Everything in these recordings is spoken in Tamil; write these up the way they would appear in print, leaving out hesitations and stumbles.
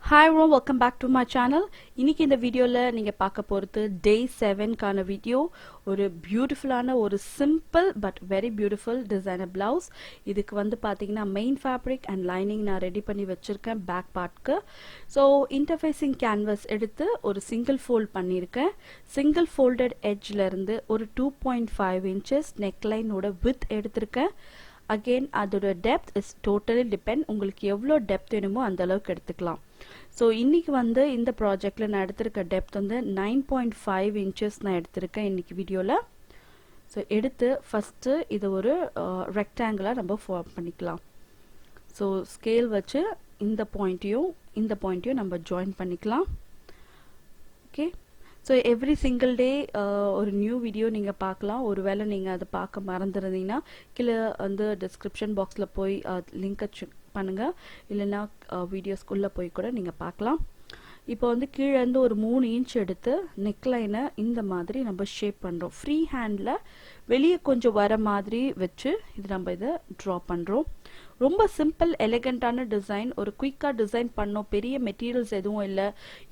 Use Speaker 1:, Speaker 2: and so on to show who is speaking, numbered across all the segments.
Speaker 1: Hi everyone, welcome back to my channel. இன்னைக்கு இந்த வீடியோல நீங்க பார்க்க போறது day 7 கான வீடியோ. ஒரு பியூட்டிஃபுல்லான ஒரு simple but very beautiful designer blouse. இதுக்கு வந்து பாத்தீங்கன்னா main fabric and lining நான் ரெடி பண்ணி வச்சிருக்கேன் back partக்கு. So interfacing canvas எடுத்து ஒரு single fold பண்ணிருக்கேன். Single folded edgeல இருந்து ஒரு 2.5 inches neckline ஓட width எடுத்திருக்கேன். Again அதோட depth is totally depend உங்களுக்கு எவ்வளோ depth வேணுமோ அந்த அளவுக்கு எடுத்துக்கலாம். ஸோ இன்னைக்கு வந்து இந்த ப்ராஜெக்டில் நான் எடுத்திருக்க டெப்த் வந்து 9.5 inches நான் எடுத்திருக்கேன் இன்னைக்கு வீடியோவில். ஸோ எடுத்து ஃபஸ்ட்டு இதை ஒரு ரெக்டாங்கிளாக நம்ம ஃபார்ம் பண்ணிக்கலாம். ஸோ ஸ்கேல் வச்சு இந்த பாயிண்ட்டையும் நம்ம ஜாயின் பண்ணிக்கலாம். Okay, so every single day ஒரு நியூ வீடியோ நீங்கள் பார்க்கலாம். ஒருவேளை நீங்கள் அதை பார்க்க மறந்துருந்தீங்கன்னா கீழே வந்து டிஸ்கிரிப்ஷன் பாக்ஸில் போய் லிங்கை செக் பண்ணுங்கள், இல்லைன்னா வீடியோஸ்குள்ளே போய் கூட நீங்கள் பார்க்கலாம். இப்போ வந்து கீழே இருந்து ஒரு 3 inch எடுத்து நெக்லைனை இந்த மாதிரி நம்ம ஷேப் பண்ணுறோம். ஃப்ரீ ஹேண்டில் வெளியே கொஞ்சம் வர மாதிரி வச்சு இது நம்ம இதை ட்ரா பண்ணுறோம். ரொம்ப சிம்பிள் எலிகண்டான டிசைன், ஒரு குயிக்காக டிசைன் பண்ணோம், பெரிய மெட்டீரியல்ஸ் எதுவும் இல்லை,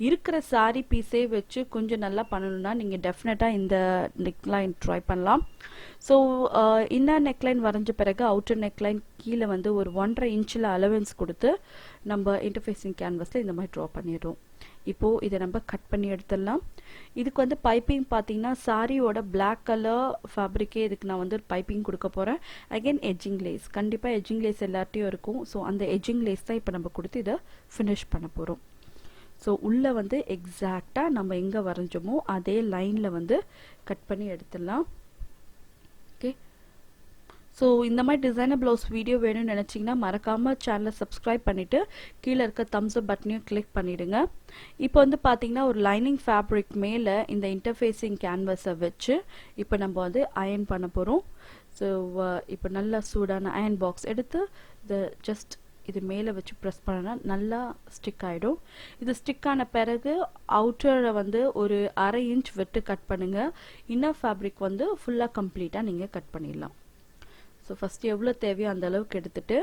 Speaker 1: இருக்கிற சாரி பீஸே வச்சு கொஞ்சம் நல்லா பண்ணணும்னா நீங்கள் டெஃபினட்டாக இந்த நெக்லைன் ட்ரை பண்ணலாம். ஸோ இன்னர் நெக்லைன் வரைஞ்ச பிறகு அவுட்டர் நெக்லைன் கீழே வந்து ஒரு 1.5 inchல அலவன்ஸ் கொடுத்து நம்ம இன்டர்ஃபேஸிங் கேன்வஸில் இந்த மாதிரி ட்ரா பண்ணிடுறோம். இப்போது இதை நம்ம கட் பண்ணி எடுத்துடலாம். இதுக்கு வந்து பைப்பிங் பார்த்தீங்கன்னா சாரியோட பிளாக் கலர் ஃபேப்ரிக்கே இதுக்கு நான் வந்து பைப்பிங் கொடுக்க போகிறேன். அகெயின் எட்ஜிங் லேஸ், கண்டிப்பாக எட்ஜிங் லேஸ் எல்லார்ட்டையும் இருக்கும். ஸோ அந்த எட்ஜிங் லேஸ் தான் இப்போ நம்ம கொடுத்து இதை ஃபினிஷ் பண்ண போகிறோம். ஸோ உள்ளே வந்து எக்ஸாக்டாக நம்ம எங்கே வரைஞ்சோமோ அதே லைனில் வந்து கட் பண்ணி எடுத்துடலாம். ஓகே, ஸோ இந்த மாதிரி டிசைனர் ப்ளவுஸ் வீடியோ வேணும்னு நினச்சிங்கன்னா மறக்காமல் சேனலை சப்ஸ்கிரைப் பண்ணிவிட்டு கீழே இருக்க தம்ஸ் அப் பட்டனையும் கிளிக் பண்ணிவிடுங்க. இப்போ வந்து பார்த்தீங்கன்னா ஒரு லைனிங் ஃபேப்ரிக் மேலே இந்த இன்டர்ஃபேஸிங் கேன்வஸை வச்சு இப்போ நம்ம வந்து அயர்ன் பண்ண போகிறோம். ஸோ இப்போ நல்லா சூடான அயர்ன் பாக்ஸ் எடுத்து இதை ஜஸ்ட் இது மேலே வச்சு ப்ரெஸ் பண்ணனா நல்லா ஸ்டிக் ஆகிடும். இது ஸ்டிக் ஆன பிறகு அவுட்டரை வந்து ஒரு 1/2 inch விட்டு கட் பண்ணுங்கள். இன்னர் ஃபேப்ரிக் வந்து ஃபுல்லாக கம்ப்ளீட்டாக நீங்கள் கட் பண்ணிடலாம். ஸோ ஃபஸ்ட்டு எவ்வளோ தேவையோ அந்த அளவுக்கு எடுத்துட்டு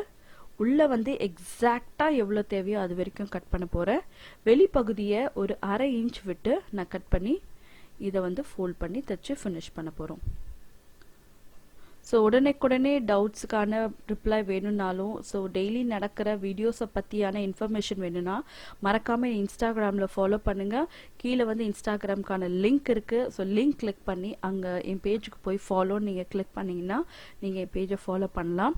Speaker 1: உள்ளே வந்து எக்ஸாக்டாக எவ்வளோ தேவையோ அது வரைக்கும் கட் பண்ண போகிறேன். வெளிப்பகுதியை ஒரு 1/2 inch விட்டு நான் கட் பண்ணி இதை வந்து ஃபோல்ட் பண்ணி தைச்சு ஃபினிஷ் பண்ண போகிறோம். ஸோ உடனே டவுட்ஸுக்கான ரிப்ளை வேணும்னாலும், ஸோ டெய்லி நடக்கிற வீடியோஸை பற்றியான இன்ஃபர்மேஷன் வேணும்னா மறக்காமல் இன்ஸ்டாகிராமில் ஃபாலோ பண்ணுங்கள். கீழே வந்து இன்ஸ்டாகிராமுக்கான லிங்க் இருக்குது. ஸோ லிங்க் கிளிக் பண்ணி அங்கே என் பேஜுக்கு போய் ஃபாலோன்னு நீங்கள் கிளிக் பண்ணிங்கன்னா நீங்கள் என் பேஜை ஃபாலோ பண்ணலாம்.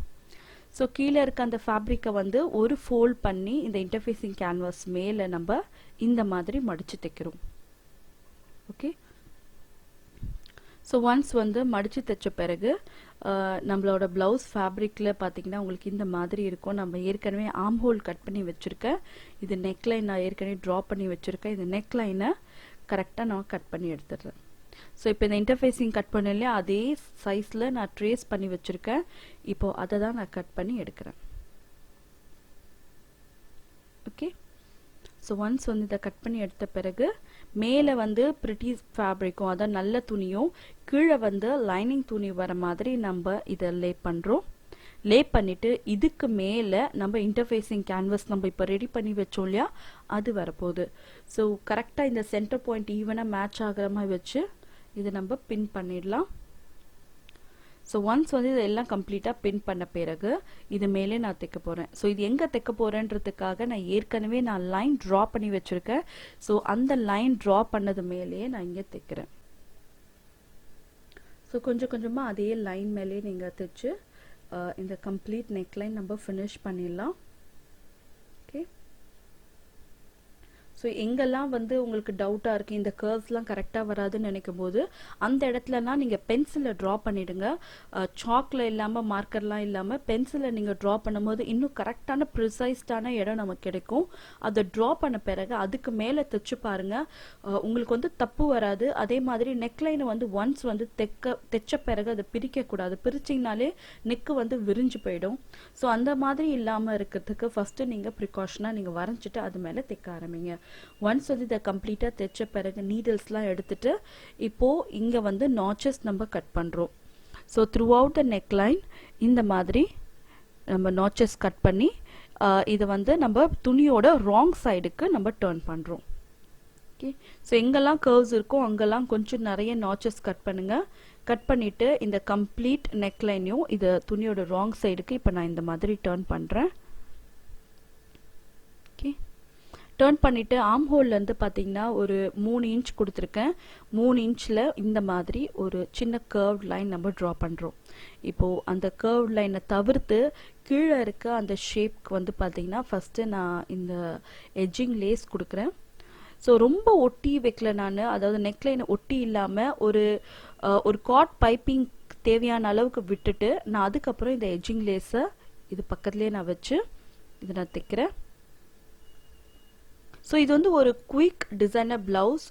Speaker 1: ஸோ கீழே இருக்க அந்த ஃபேப்ரிக்கை வந்து ஒரு ஃபோல்ட் பண்ணி இந்த இன்டர்ஃபேஸிங் கேன்வாஸ் மேலே நம்ம இந்த மாதிரி மடித்து தைக்கிறோம். ஓகே, ஸோ ஒன்ஸ் வந்து மடித்து தைச்ச பிறகு நம்மளோட ப்ளவுஸ் ஃபேப்ரிக்கில் பார்த்தீங்கன்னா உங்களுக்கு இந்த மாதிரி இருக்கும். நம்ம ஏற்கனவே ஆம் ஹோல் கட் பண்ணி வச்சுருக்கேன். இது நெக்லைன் நான் ஏற்கனவே ட்ரா பண்ணி வச்சுருக்கேன். இந்த நெக்லைனை கரெக்டாக நான் கட் பண்ணி எடுத்துடுறேன். ஸோ இப்போ இந்த இன்டர்ஃபேஸிங் கட் பண்ணலையே அதே சைஸில் நான் ட்ரேஸ் பண்ணி வச்சுருக்கேன். இப்போது அதை தான் நான் கட் பண்ணி எடுக்கிறேன். ஓகே, ஸோ ஒன்ஸ் வந்து இதை கட் பண்ணி எடுத்த பிறகு மேலே வந்து பிரிட்டி ஃபேப்ரிக்கும் அதான் நல்ல துணியும் கீழே வந்து லைனிங் துணி வர மாதிரி நம்ம இதை லே பண்ணுறோம். லே பண்ணிவிட்டு இதுக்கு மேலே நம்ம இன்டர்ஃபேஸிங் கேன்வஸ் நம்ம இப்போ ரெடி பண்ணி வச்சோம் இல்லையா, அது வரப்போகுது. ஸோ கரெக்டாக இந்த சென்டர் பாயிண்ட் ஈவனாக மேட்ச் ஆகிற மாதிரி வச்சு இதை நம்ம பின் பண்ணிடலாம். ஸோ ஒன்ஸ் வந்து இதெல்லாம் கம்ப்ளீட்டாக பின் பண்ண பிறகு இது மேலே நான் தைக்க போகிறேன். ஸோ இது எங்கே தைக்க போகிறேன்றதுக்காக நான் ஏற்கனவே லைன் ட்ரா பண்ணி வச்சுருக்கேன். ஸோ அந்த லைன் ட்ரா பண்ணது மேலேயே நான் இங்கே தைக்கிறேன். ஸோ கொஞ்சம் கொஞ்சமாக அதே லைன் மேலேயே நீங்கள் தைச்சு இந்த கம்ப்ளீட் நெக்லைன் நம்ம ஃபினிஷ் பண்ணிடலாம். ஓகே, ஸோ எங்கெல்லாம் வந்து உங்களுக்கு டவுட்டாக இருக்குது, இந்த கர்வ்ஸ்லாம் கரெக்டாக வராதுன்னு நினைக்கும் போது அந்த இடத்துலலாம் நீங்கள் பென்சிலை ட்ரா பண்ணிவிடுங்க. சாக்கில் இல்லாமல் மார்க்கர்லாம் இல்லாமல் பென்சிலை நீங்கள் ட்ரா பண்ணும்போது இன்னும் கரெக்டான ப்ரிசைஸ்டான இடம் நமக்கு கிடைக்கும். அதை ட்ரா பண்ண பிறகு அதுக்கு மேலே தைச்சு பாருங்கள், உங்களுக்கு வந்து தப்பு வராது. அதே மாதிரி நெக்லைனை வந்து ஒன்ஸ் வந்து தைச்ச பிறகு அதை பிரிக்கக்கூடாது. பிரிச்சிங்கனாலே நெக்கு வந்து விரிஞ்சு போயிடும். ஸோ அந்த மாதிரி இல்லாமல் இருக்கிறதுக்கு ஃபஸ்ட்டு நீங்கள் ப்ரிகாஷனாக நீங்கள் வரைஞ்சிட்டு அது மேலே தைக்க ஆரம்பிங்க. ஒன்ஸ் வந்து இதை கம்ப்ளீட்டாக தைச்ச பிறகு நீடில்ஸ்லாம் எடுத்துட்டு இப்போது இங்கே வந்து நாச்சஸ் நம்ம கட் பண்ணுறோம். So through out the neckline இந்த மாதிரி நம்ம நாச்சஸ் கட் பண்ணி இதை வந்து நம்ம துணியோட ராங் சைடுக்கு நம்ம டர்ன் பண்ணுறோம். ஓகே, ஸோ எங்கெல்லாம் கர்வ்ஸ் இருக்கோ அங்கெல்லாம் கொஞ்சம் நிறைய நாச்சஸ் கட் பண்ணுங்க. கட் பண்ணிட்டு இந்த கம்ப்ளீட் நெக்லைனையும் இது துணியோட ராங் சைடுக்கு இப்போ நான் இந்த மாதிரி டர்ன் பண்ணுறேன். ஓகே, டர்ன் பண்ணிட்டு ஆர்ம் ஹோல்லேருந்து பார்த்தீங்கன்னா ஒரு 3 இன்ச் கொடுத்துருக்கேன். 3 இன்ச்சில் இந்த மாதிரி ஒரு சின்ன கர்வ் லைன் நம்ம ட்ரா பண்ணுறோம். இப்போது அந்த கர்வ் லைனை தவிர்த்து கீழே இருக்க அந்த ஷேப்க்கு வந்து பார்த்தீங்கன்னா ஃபஸ்ட்டு நான் இந்த எட்ஜிங் லேஸ் கொடுக்குறேன். ஸோ ரொம்ப ஒட்டி வைக்கல நான், அதாவது நெக்லைனை ஒட்டி இல்லாமல் ஒரு காட் பைப்பிங் தேவையான அளவுக்கு விட்டுட்டு நான் அதுக்கப்புறம் இந்த எட்ஜிங் லேஸை இது பக்கத்துலேயே நான் வச்சு இதை நான் தைக்கிறேன். ஸோ இது வந்து ஒரு குயிக் டிசைனர் பிளவுஸ்.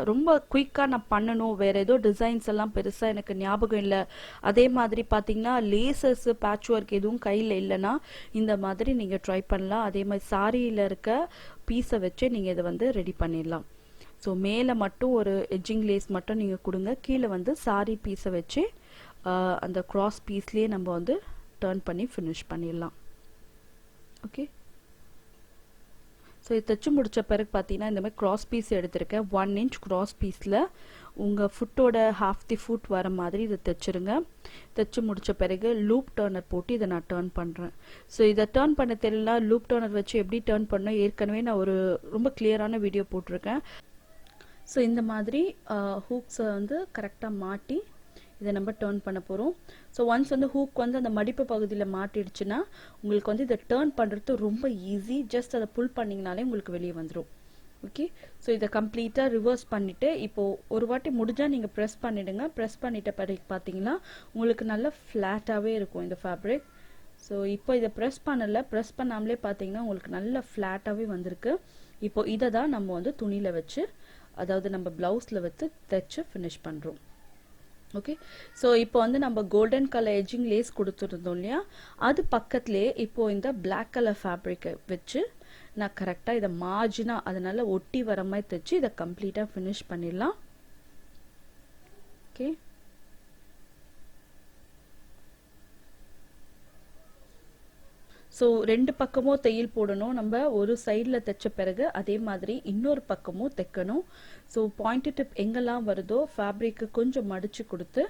Speaker 1: ரொம்ப குயிக்காக நான் பண்ணணும், வேறு ஏதோ டிசைன்ஸ் எல்லாம் பெருசாக எனக்கு ஞாபகம் இல்லை. அதே மாதிரி பார்த்தீங்கன்னா லேசஸ் பேட்ச் ஒர்க் எதுவும் கையில் இல்லைன்னா இந்த மாதிரி நீங்கள் ட்ரை பண்ணலாம். அதே மாதிரி சாரியில் இருக்க பீஸை வச்சு நீங்கள் இதை வந்து ரெடி பண்ணிடலாம். ஸோ மேலே மட்டும் ஒரு எட்ஜிங் லேஸ் மட்டும் நீங்கள் கொடுங்க, கீழே வந்து சாரி பீஸை வச்சு அந்த க்ராஸ் பீஸ்லேயே நம்ம வந்து டர்ன் பண்ணி ஃபினிஷ் பண்ணிடலாம். ஓகே, ஸோ இது தைச்சு முடித்த பிறகு பார்த்தீங்கன்னா இந்த மாதிரி க்ராஸ் பீஸ் எடுத்திருக்கேன். 1 இன்ச் க்ராஸ் பீஸில் உங்கள் ஃபுட்டோட ஹாஃப் தி ஃபுட் வர மாதிரி இதை தைச்சிருங்க. தைச்சு முடித்த பிறகு லூப் டர்னர் போட்டு இதை நான் டர்ன் பண்ணுறேன். ஸோ இதை டர்ன் பண்ண தெரியல, லூப் டர்னர் வச்சு எப்படி டர்ன் பண்ணோம் ஏற்கனவே நான் ஒரு ரொம்ப கிளியரான வீடியோ போட்டிருக்கேன். ஸோ இந்த மாதிரி ஹூக்ஸை வந்து கரெக்டாக மாட்டி இதை நம்ம டர்ன் பண்ண போகிறோம். ஸோ ஒன்ஸ் வந்து ஹூக் வந்து அந்த மடிப்பு பகுதியில் மாட்டிடுச்சுன்னா உங்களுக்கு வந்து இதை டர்ன் பண்ணுறது ரொம்ப ஈஸி. ஜஸ்ட் அதை புல் பண்ணிங்கனாலே உங்களுக்கு வெளியே வந்துடும். ஓகே, ஸோ இதை கம்ப்ளீட்டாக ரிவர்ஸ் பண்ணிவிட்டு இப்போது ஒரு வாட்டி முடிஞ்சால் நீங்கள் ப்ரெஸ் பண்ணிவிடுங்க. ப்ரெஸ் பண்ணிட்ட பிறகு பார்த்தீங்கன்னா உங்களுக்கு நல்லா ஃப்ளாட்டாகவே இருக்கும் இந்த ஃபேப்ரிக். ஸோ இப்போ இதை ப்ரெஸ் பண்ணலை, ப்ரெஸ் பண்ணாமலே பார்த்தீங்கன்னா உங்களுக்கு நல்லா ஃப்ளாட்டாகவே வந்திருக்கு. இப்போது இதை தான் நம்ம வந்து துணியில் வச்சு, அதாவது நம்ம ப்ளவுஸில் வச்சு தைச்சு ஃபினிஷ் பண்ணுறோம். ஓகே, ஸோ இப்போ வந்து நம்ம கோல்டன் கலர் எட்ஜிங் லேஸ் கொடுத்துருந்தோம் இல்லையா, அது பக்கத்துலேயே இப்போது இந்த பிளாக் கலர் ஃபேப்ரிக்கை வச்சு நான் கரெக்டாக இதை மார்ஜினாக அதனால் ஒட்டி வர மாதிரி தைச்சு இதை கம்ப்ளீட்டாக ஃபினிஷ் பண்ணிடலாம். ஓகே, ஸோ 2 பக்கமும் தையல் போடணும் நம்ம. ஒரு சைடில் தைச்ச பிறகு அதே மாதிரி இன்னொரு பக்கமும் தைக்கணும். ஸோ பாயிண்ட் டிப் எங்கெல்லாம் வருதோ ஃபேப்ரிக்கு கொஞ்சம் மடித்து கொடுத்து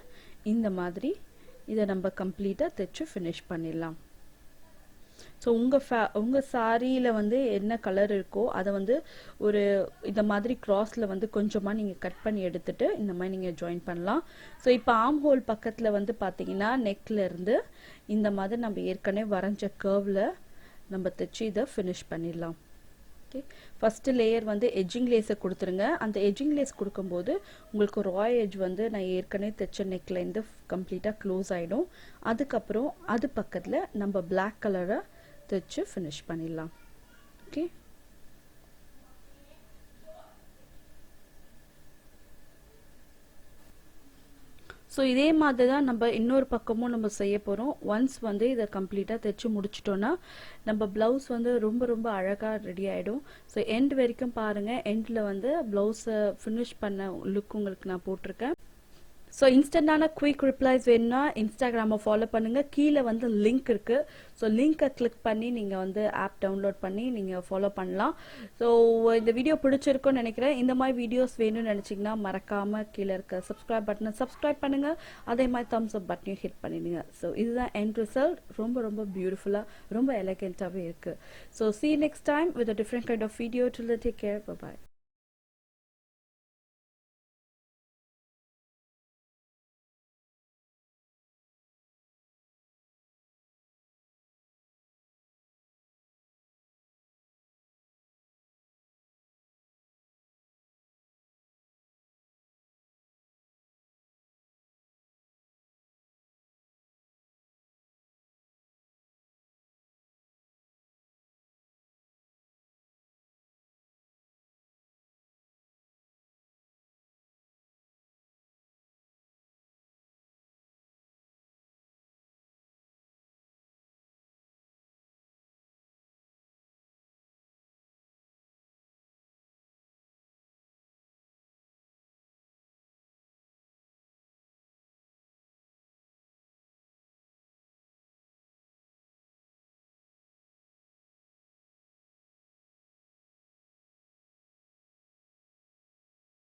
Speaker 1: இந்த மாதிரி இதை நம்ம கம்ப்ளீட்டாக தைச்சு ஃபினிஷ் பண்ணிடலாம். ஸோ உங்கள் சாரியில் வந்து என்ன கலர் இருக்கோ அதை வந்து ஒரு இந்த மாதிரி க்ராஸில் வந்து கொஞ்சமாக நீங்கள் கட் பண்ணி எடுத்துட்டு இந்த மாதிரி நீங்கள் ஜாயின் பண்ணலாம். ஸோ இப்போ ஆர்ம் ஹோல் பக்கத்தில் வந்து பார்த்தீங்கன்னா நெக்கில் இருந்து இந்த மாதிரி நம்ம ஏற்கனவே வரைஞ்ச கர்வில் நம்ம தைச்சு இதை ஃபினிஷ் பண்ணிடலாம். ஓகே, ஃபஸ்ட்டு லேயர் வந்து எட்ஜிங் லேஸை கொடுத்துருங்க. அந்த எட்ஜிங் லேஸ் கொடுக்கும்போது உங்களுக்கு ராய் எட்ஜ் வந்து நான் ஏற்கனவே தைச்ச நெக்லேருந்து கம்ப்ளீட்டாக க்ளோஸ் ஆகிடும். அதுக்கப்புறம் அது பக்கத்தில் நம்ம பிளாக் கலரை தைச்சு ஃபினிஷ் பண்ணிடலாம். ஓகே, ஸோ இதே மாதிரி தான் நம்ம இன்னொரு பக்கமும் நம்ம செய்ய போகிறோம். ஒன்ஸ் வந்து இதை கம்ப்ளீட்டாக தைச்சு முடிச்சிட்டோன்னா நம்ம ப்ளவுஸ் வந்து ரொம்ப ரொம்ப அழகாக ரெடி ஆகிடும். ஸோ எண்ட் வரைக்கும் பாருங்கள். எண்டில் வந்து ப்ளவுஸை ஃபினிஷ் பண்ண லுக் உங்களுக்கு நான் போட்டிருக்கேன். ஸோ இன்ஸ்டன்டான குயிக் ரிப்ளைஸ் வேணும்னா இன்ஸ்டாகிராமை ஃபாலோ பண்ணுங்கள். கீழே வந்து லிங்க் இருக்குது. ஸோ லிங்க்கை கிளிக் பண்ணி நீங்கள் வந்து ஆப் டவுன்லோட் பண்ணி நீங்கள் ஃபாலோ பண்ணலாம். ஸோ இந்த வீடியோ பிடிச்சிருக்குன்னு நினைக்கிறேன். இந்த மாதிரி வீடியோஸ் வேணும்னு நினச்சிங்கன்னா மறக்காமல் கீழே இருக்க சப்ஸ்கிரைப் பட்டனை சப்ஸ்கிரைப் பண்ணுங்கள். அதே மாதிரி தம்ஸ் அப் பட்டனையும் ஹிட் பண்ணிடுங்க. ஸோ இதுதான் எண்ட் ரிசல்ட். ரொம்ப ரொம்ப பியூட்டிஃபுல்லாக ரொம்ப எலகெண்ட்டாகவே இருக்குது. So see you next time with a different kind of video. Till then, take care. Bye bye.